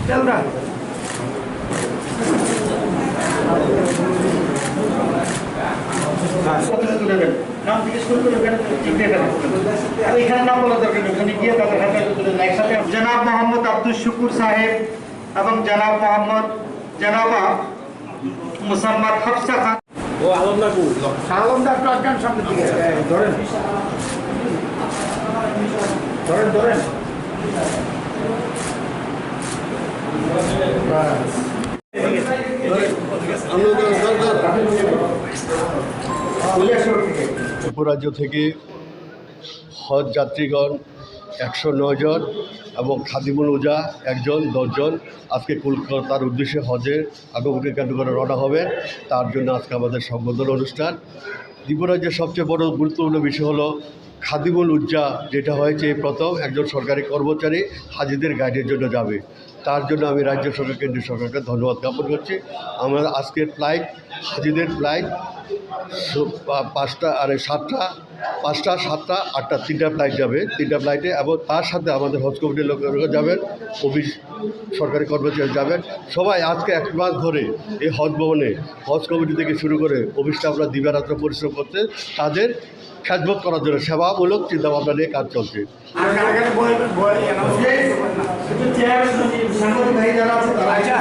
নাম জিজ্ঞেস করতে এখানে নাম বলা দরকার ওখানে গিয়ে তাদের হাতে একসাথে জনাব মোহাম্মদ আব্দুল শুকুর সাহেব এবং জনাব মোহাম্মদ জনাবা মুসাম্মদ হাফসা খান ও আলমদার আলমদার প্রাজ্ঞান সামনে দিকে ধরেন ধরেন ধরেন উপরাজ্য থেকে হজ যাত্রীগণ 109 জন এবং খাদিমুল উজা একজন 10 জন আজকে কলকাতার উদ্দেশ্যে হজের আগমনের কেন্দ্র করে রওনা হবে। তার জন্য আজকে আমাদের সম্বোধন অনুষ্ঠান। ত্রিপুরাজ্যের সবচেয়ে বড় গুরুত্বপূর্ণ বিষয় হলো খাদিমুল উজ্জা, যেটা হয়েছে প্রথম একজন সরকারি কর্মচারী হাজিদের গাইডের জন্য যাবে। তার জন্য আমি রাজ্য সরকার কেন্দ্রীয় সরকারকে ধন্যবাদ জ্ঞাপন করছি। আমরা আজকের ফ্লাইট হাজিদের ফ্লাইট 5টা 7টা 8টা 3টা ফ্লাইট যাবে, 3টা ফ্লাইটে, এবং তার সাথে আমাদের হজ কমিটির লোকেরা যাবেন, অফিস সরকারি কর্মচারী যাবেন। সবাই আজকে 1 মাস ধরে এই হজ ভবনে হজ কমিটি থেকে শুরু করে অফিস স্টাফরা দিবারাত্র পরিশ্রম করতে তাদের খেদমত করার জন্য সেবামূলক চিন্তাভাবনা নিয়ে কাজ চলছে। আচ্ছা